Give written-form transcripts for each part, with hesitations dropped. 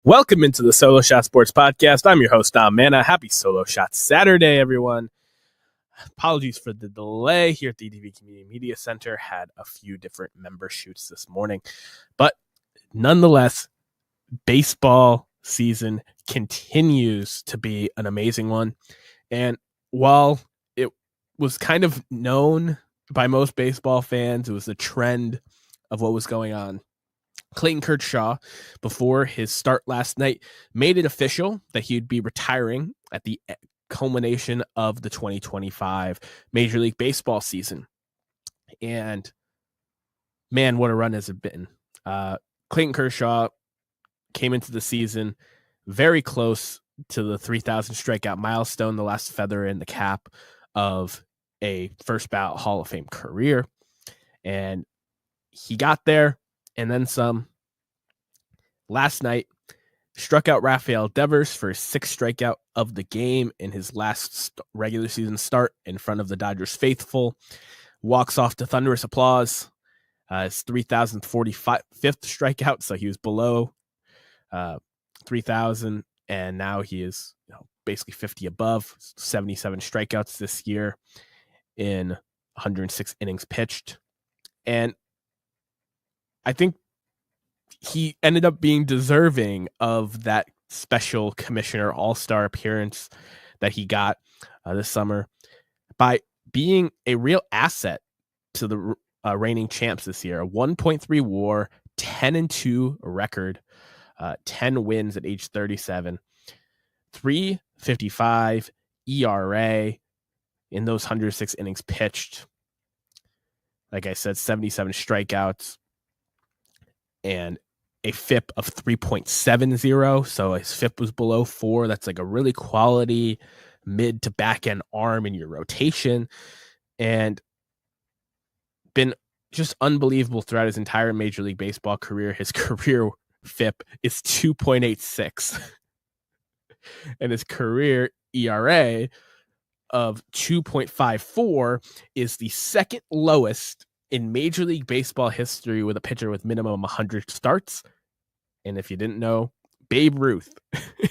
Welcome into the Solo Shot Sports Podcast. I'm your host, Dom Manna. Happy Solo Shot Saturday, everyone. Apologies for the delay here at the EDV Community Media Center. Had a few different member shoots this morning. But nonetheless, baseball season continues to be an amazing one. And while it was kind of known by most baseball fans, it was a trend of what was going on. Clayton Kershaw, before his start last night, made it official that he'd be retiring at the culmination of the 2025 Major League Baseball season. And man, what a run has it been. Clayton Kershaw came into the season very close to the 3,000 strikeout milestone, the last feather in the cap of a first ballot Hall of Fame career. And he got there and then some. Last night, struck out Rafael Devers for his sixth strikeout of the game in his last regular season start in front of the Dodgers faithful. Walks off to thunderous applause. His 3,045th strikeout, so he was below 3,000, and now he is basically 50 above. 77 strikeouts this year in 106 innings pitched. And I think he ended up being deserving of that special commissioner all-star appearance that he got this summer by being a real asset to the reigning champs this year. A 1.3 WAR, 10-2 record, 10 wins at age 37, 3.55 ERA in those 106 innings pitched. Like I said, 77 strikeouts and a FIP of 3.70. So his FIP was below 4. That's like a really quality mid to back end arm in your rotation, and been just unbelievable throughout his entire Major League Baseball career. His career FIP is 2.86 and his career ERA of 2.54 is the second lowest in Major League Baseball history with a pitcher with minimum 100 starts. And if you didn't know, Babe Ruth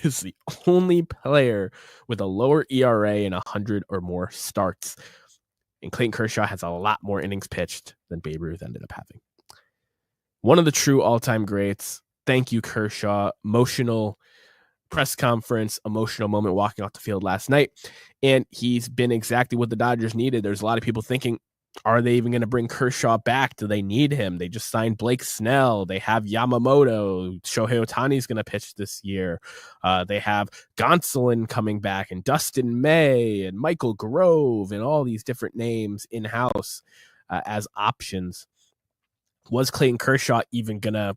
is the only player with a lower ERA in 100 or more starts. And Clayton Kershaw has a lot more innings pitched than Babe Ruth ended up having. One of the true all-time greats. Thank you, Kershaw. Emotional press conference, emotional moment walking off the field last night. And he's been exactly what the Dodgers needed. There's a lot of people thinking, are they even going to bring Kershaw back? Do they need him? They just signed Blake Snell. They have Yamamoto. Shohei Ohtani is going to pitch this year. They have Gonsolin coming back and Dustin May and Michael Grove and all these different names in-house as options. Was Clayton Kershaw even going to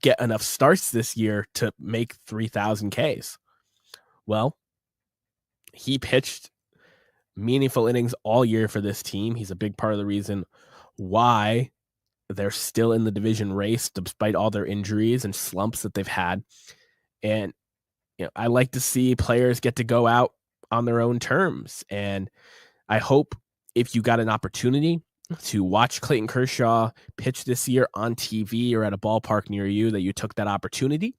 get enough starts this year to make 3,000 Ks? Well, he pitched meaningful innings all year for this team. He's a big part of the reason why they're still in the division race despite all their injuries and slumps that they've had. And I like to see players get to go out on their own terms. And I hope if you got an opportunity to watch Clayton Kershaw pitch this year on TV or at a ballpark near you, that you took that opportunity.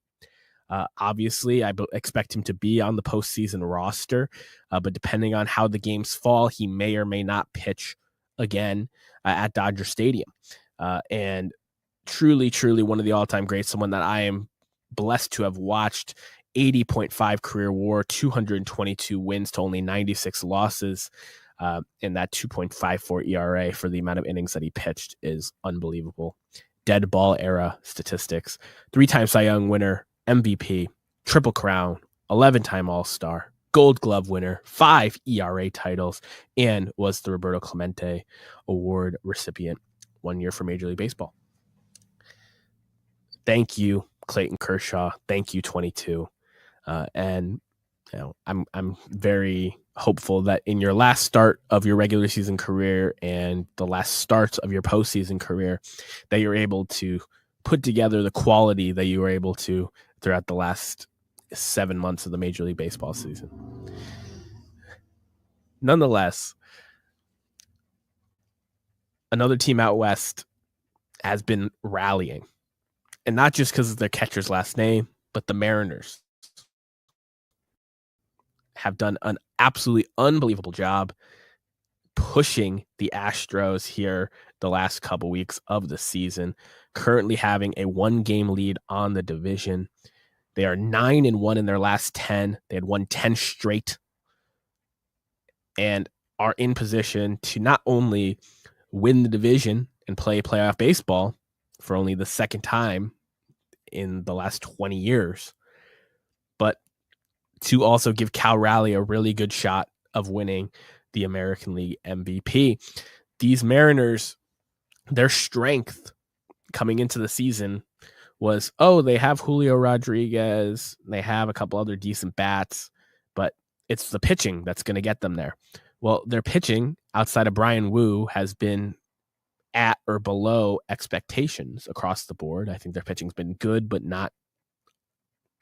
Obviously, I expect him to be on the postseason roster, but depending on how the games fall, he may or may not pitch again at Dodger Stadium. And truly, truly one of the all-time greats, someone that I am blessed to have watched. 80.5 career WAR, 222 wins to only 96 losses, and that 2.54 ERA for the amount of innings that he pitched is unbelievable. Dead ball era statistics. 3-time Cy Young winner, MVP, Triple Crown, 11-time All-Star, Gold Glove winner, 5 ERA titles, and was the Roberto Clemente Award recipient 1 year for Major League Baseball. Thank you, Clayton Kershaw. Thank you, 22. And I'm very hopeful that in your last start of your regular season career and the last starts of your postseason career, that you're able to put together the quality that you were able to throughout the last 7 months of the Major League Baseball season. Nonetheless, another team out west has been rallying, and not just because of their catcher's last name, But the Mariners have done an absolutely unbelievable job pushing the Astros here the last couple weeks of the season, currently having a 1-game lead on the division. They are 9-1 in their last 10. They had won 10 straight and are in position to not only win the division and play playoff baseball for only the second time in the last 20 years, but to also give Cal Raleigh a really good shot of winning the American League MVP. These Mariners, their strength coming into the season was, they have Julio Rodriguez, they have a couple other decent bats, but it's the pitching that's going to get them there. Well, their pitching outside of Brian Wu has been at or below expectations across the board. I think their pitching's been good, but not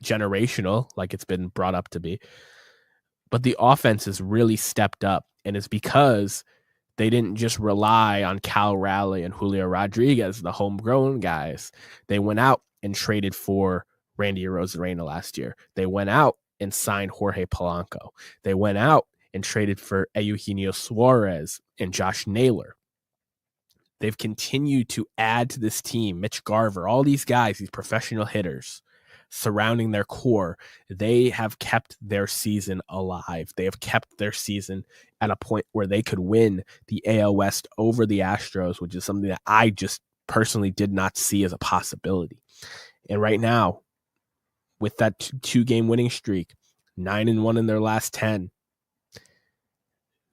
generational like it's been brought up to be. But the offense has really stepped up, and it's because they didn't just rely on Cal Raleigh and Julio Rodriguez, the homegrown guys. They went out and traded for Randy Arozarena last year. They went out and signed Jorge Polanco. They went out and traded for Eugenio Suarez and Josh Naylor. They've continued to add to this team, Mitch Garver, all these guys, these professional hitters surrounding their core. They have kept their season alive. They have kept their season at a point where they could win the AL West over the Astros, which is something that I just personally did not see as a possibility. And right now, with that 2-game winning streak, 9-1 in their last 10,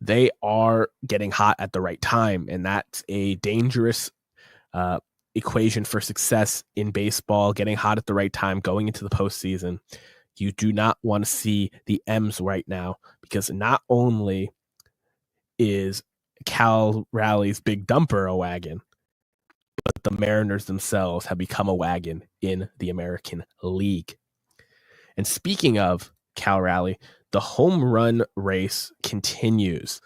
they are getting hot at the right time, and that's a dangerous equation for success in baseball, getting hot at the right time, going into the postseason. You do not want to see the M's right now, because not only is Cal Raleigh's big dumper a wagon, but the Mariners themselves have become a wagon in the American League. And speaking of Cal Raleigh, the home run race continues.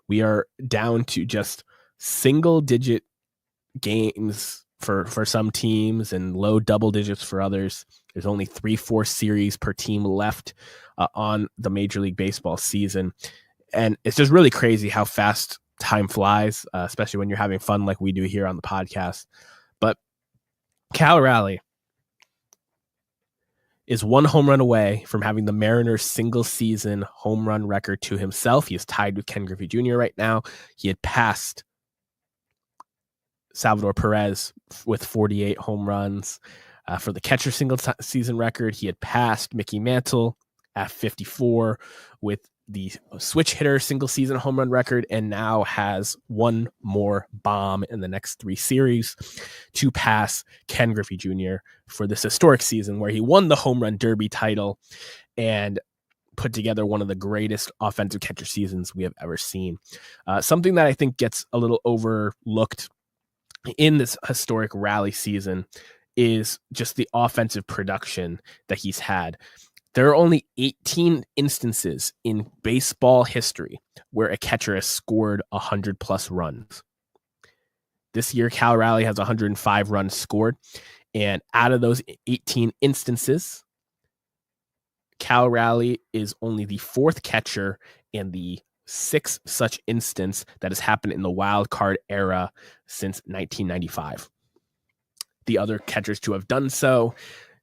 We are down to just single-digit games for some teams and low double digits for others. There's only 3-4 series per team left on the Major League Baseball season. And it's just really crazy how fast time flies, especially when you're having fun like we do here on the podcast. But Cal Raleigh is 1 home run away from having the Mariners' single-season home run record to himself. He is tied with Ken Griffey Jr. right now. He had passed Salvador Perez with 48 home runs. For the catcher single-season record, he had passed Mickey Mantle at 54 with the switch hitter single-season home run record, and now has one more bomb in the next 3 series to pass Ken Griffey Jr. for this historic season where he won the home run derby title and put together one of the greatest offensive catcher seasons we have ever seen. Something that I think gets a little overlooked in this historic Raleigh season is just the offensive production that he's had. There are only 18 instances in baseball history where a catcher has scored 100+ runs. This year, Cal Raleigh has 105 runs scored. And out of those 18 instances, Cal Raleigh is only the 4th catcher and the 6th such instance that has happened in the wild card era since 1995. The other catchers to have done so,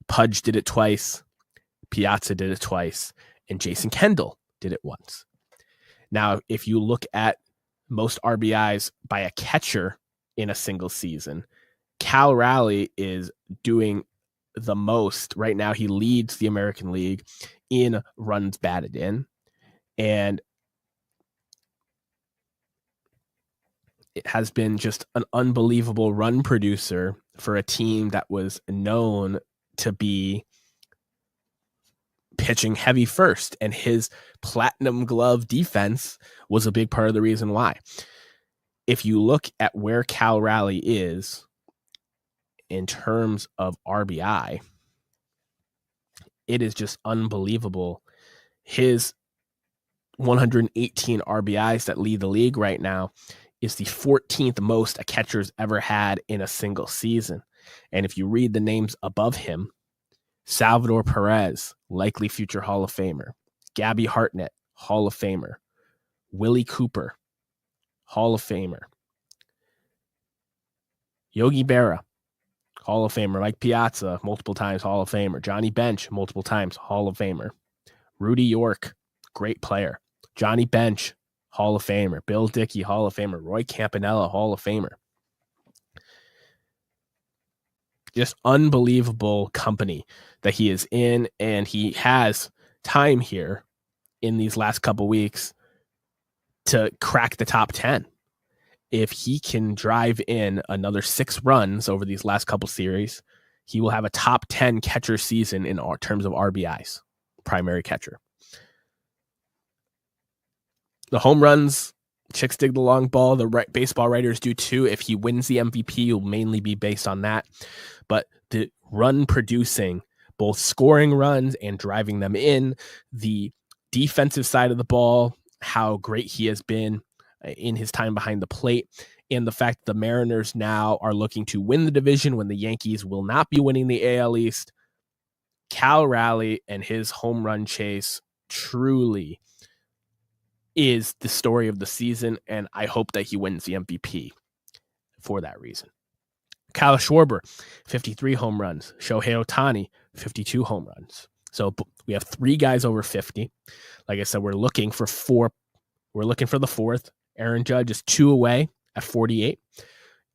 Pudge did it twice, Piazza did it twice, and Jason Kendall did it once. Now, if you look at most RBIs by a catcher in a single season, Cal Raleigh is doing the most. Right now, he leads the American League in runs batted in, and it has been just an unbelievable run producer for a team that was known to be pitching heavy first, and his platinum glove defense was a big part of the reason why. If you look at where Cal Raleigh is in terms of RBI, it is just unbelievable. His 118 RBIs that lead the league right now is the 14th most a catcher's ever had in a single season. And if you read the names above him, Salvador Perez, likely future Hall of Famer. Gabby Hartnett, Hall of Famer. Willie Cooper, Hall of Famer. Yogi Berra, Hall of Famer. Mike Piazza, multiple times Hall of Famer. Johnny Bench, multiple times Hall of Famer. Rudy York, great player. Johnny Bench, Hall of Famer. Bill Dickey, Hall of Famer. Roy Campanella, Hall of Famer. Just unbelievable company that he is in, and he has time here in these last couple weeks to crack the top 10. If he can drive in another 6 runs over these last couple series, he will have a top 10 catcher season in terms of RBIs, primary catcher. The home runs, chicks dig the long ball. The baseball writers do too. If he wins the MVP, it will mainly be based on that. But the run producing, both scoring runs and driving them in, the defensive side of the ball, how great he has been in his time behind the plate, and the fact that the Mariners now are looking to win the division when the Yankees will not be winning the AL East. Cal Raleigh and his home run chase truly is the story of the season, and I hope that he wins the MVP for that reason. Kyle Schwarber, 53 home runs. Shohei Ohtani, 52 home runs. So we have 3 guys over 50. Like I said, we're looking for 4. We're looking for the 4th. Aaron Judge is 2 away at 48.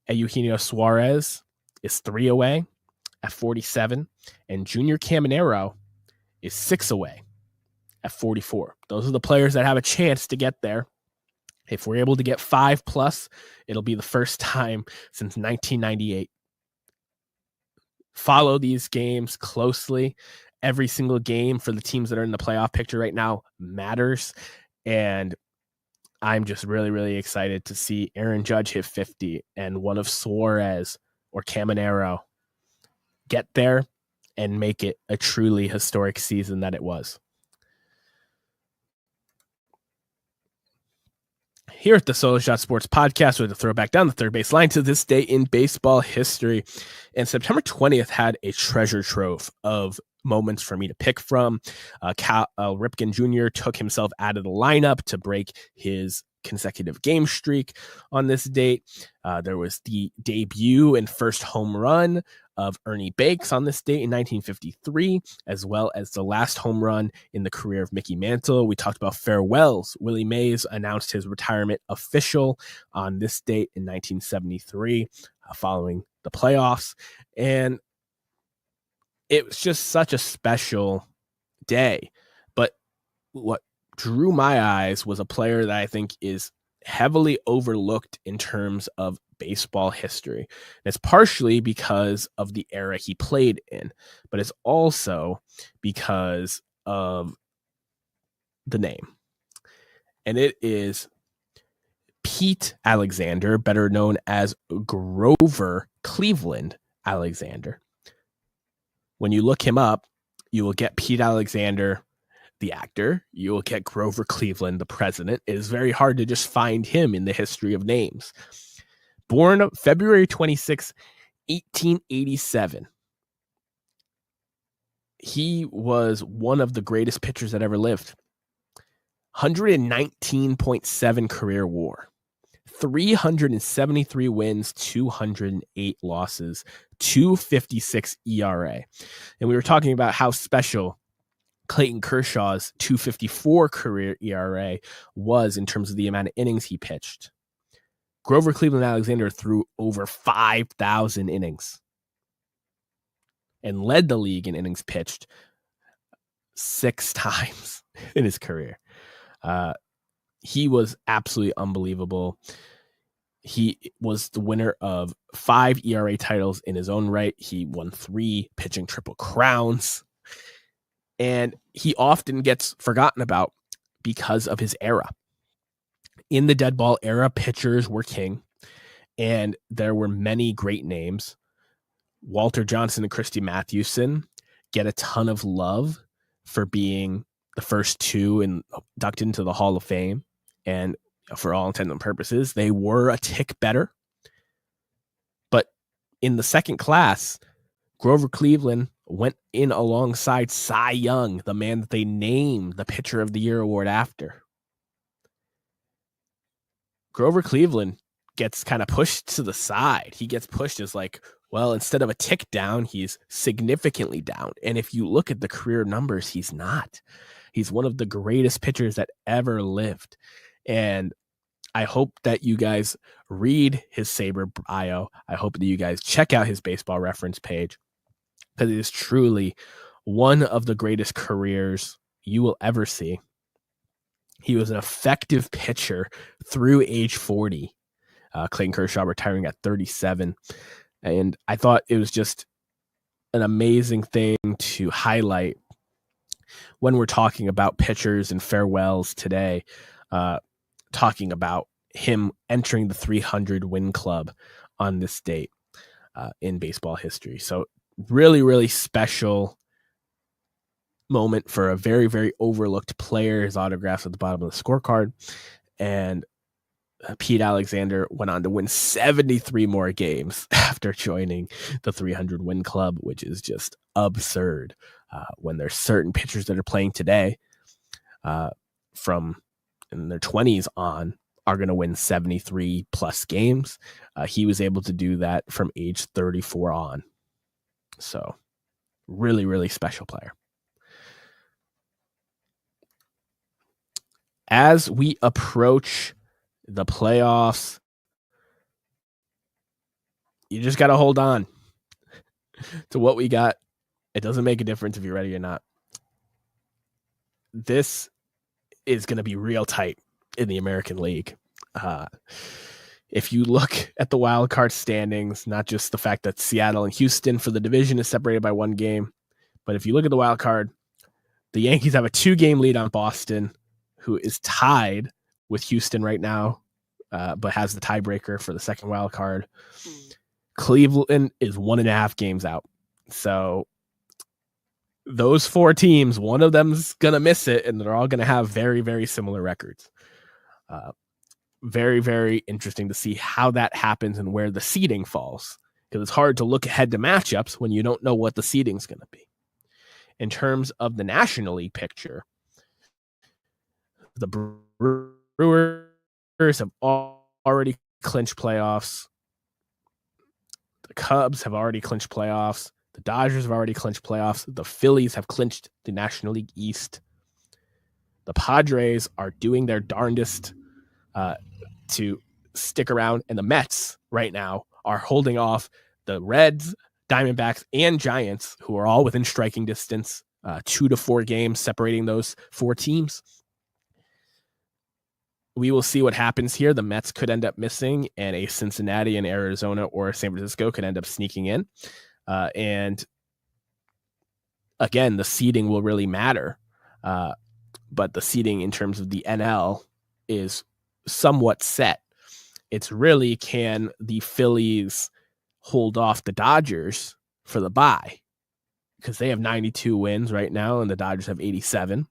Eugenio Suarez is 3 away at 47. And Junior Caminero is 6 away at 44. Those are the players that have a chance to get there. If we're able to get 5+, it'll be the first time since 1998. Follow these games closely. Every single game for the teams that are in the playoff picture right now matters. And I'm just really, really excited to see Aaron Judge hit 50 and one of Suarez or Caminero get there and make it a truly historic season that it was. Here at the Solo Shot Sports Podcast, we're to throw back down the third base line to this day in baseball history. And September 20th had a treasure trove of moments for me to pick from. Cal Ripken Jr. took himself out of the lineup to break his consecutive game streak on this date. There was the debut and first home run of Ernie Bakes on this date in 1953, as well as the last home run in the career of Mickey Mantle. We talked about farewells. Willie Mays announced his retirement official on this date in 1973, following the playoffs. And it was just such a special day. But what drew my eyes was a player that I think is heavily overlooked in terms of baseball history. And it's partially because of the era he played in, but it's also because of the name. And it is Pete Alexander, better known as Grover Cleveland Alexander. When you look him up, you will get Pete Alexander, the actor. You will get Grover Cleveland, the president. It is very hard to just find him in the history of names. Born February 26, 1887. He was one of the greatest pitchers that ever lived. 119.7 career WAR. 373 wins, 208 losses, 2.56 ERA. And we were talking about how special Clayton Kershaw's 2.54 career ERA was in terms of the amount of innings he pitched. Grover Cleveland Alexander threw over 5,000 innings and led the league in innings pitched 6 times in his career. He was absolutely unbelievable. He was the winner of 5 ERA titles in his own right. He won 3 pitching triple crowns. And he often gets forgotten about because of his era. In the dead ball era, pitchers were king, and there were many great names. Walter Johnson and Christy Mathewson get a ton of love for being the first 2 inducted into the Hall of Fame. And for all intents and purposes, they were a tick better. But in the second class, Grover Cleveland went in alongside Cy Young, the man that they named the Pitcher of the Year award after. Grover Cleveland gets kind of pushed to the side. He gets pushed as like, well, instead of a tick down, he's significantly down. And if you look at the career numbers, he's not. He's one of the greatest pitchers that ever lived. And I hope that you guys read his Sabre bio. I hope that you guys check out his baseball reference page, because it is truly one of the greatest careers you will ever see. He was an effective pitcher through age 40. Clayton Kershaw retiring at 37. And I thought it was just an amazing thing to highlight when we're talking about pitchers and farewells today, talking about him entering the 300 win club on this date in baseball history. So really, really special moment for a very, very overlooked player. His autograph's at the bottom of the scorecard. And Pete Alexander went on to win 73 more games after joining the 300 win club, which is just absurd when there's certain pitchers that are playing today from in their 20s on are going to win 73 plus games. He was able to do that from age 34 on. So really, really special player. As we approach the playoffs, you just got to hold on to what we got. It doesn't make a difference if you're ready or not. This is going to be real tight in the American League. If you look at the wild card standings, not just the fact that Seattle and Houston for the division is separated by one game, but if you look at the wild card, the Yankees have a 2-game lead on Boston, who is tied with Houston right now, but has the tiebreaker for the second wild card. Cleveland is 1.5 games out. So those 4 teams, one of them's going to miss it, and they're all going to have very, very similar records. Very, very interesting to see how that happens and where the seeding falls, because it's hard to look ahead to matchups when you don't know what the seeding's going to be. In terms of the National League picture, the Brewers have already clinched playoffs. The Cubs have already clinched playoffs. The Dodgers have already clinched playoffs. The Phillies have clinched the National League East. The Padres are doing their darndest to stick around. And the Mets right now are holding off the Reds, Diamondbacks, and Giants, who are all within striking distance, 2 to 4 games separating those 4 teams. We will see what happens here. The Mets could end up missing, and a Cincinnati and Arizona or San Francisco could end up sneaking in. And again, the seeding will really matter. But the seeding in terms of the NL is somewhat set. It's really, can the Phillies hold off the Dodgers for the bye? Because they have 92 wins right now, and the Dodgers have 87.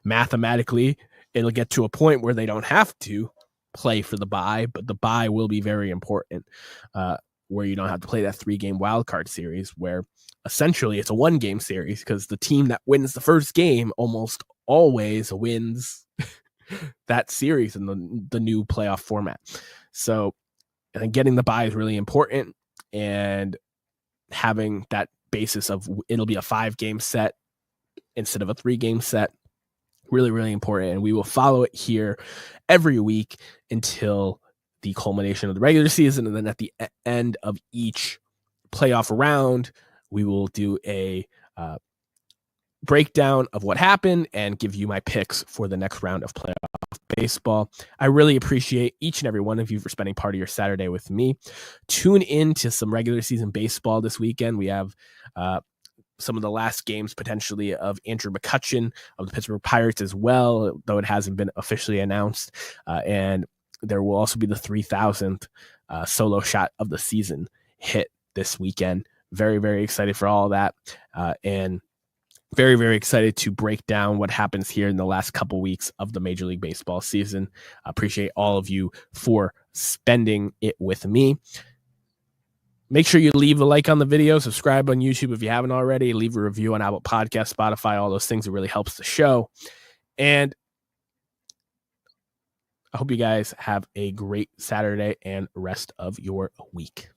Mathematically, it'll get to a point where they don't have to play for the bye, but the bye will be very important, where you don't have to play that 3-game wildcard series, where essentially it's a 1-game series, because the team that wins the first game almost always wins that series in the new playoff format. So I think getting the bye is really important, and having that basis of it'll be a 5-game set instead of a 3-game set, really, really important. And we will follow it here every week until the culmination of the regular season. And then at the end of each playoff round, we will do a breakdown of what happened and give you my picks for the next round of playoff baseball. I really appreciate each and every one of you for spending part of your Saturday with me. Tune in to some regular season baseball this weekend. We have some of the last games potentially of Andrew McCutchen of the Pittsburgh Pirates as well, though it hasn't been officially announced. And there will also be the 3,000th solo shot of the season hit this weekend. Very, very excited for all of that. And very, very excited to break down what happens here in the last couple weeks of the Major League Baseball season. I appreciate all of you for spending it with me. Make sure you leave a like on the video, subscribe on YouTube if you haven't already, leave a review on Apple Podcasts, Spotify, all those things. It really helps the show. And I hope you guys have a great Saturday and rest of your week.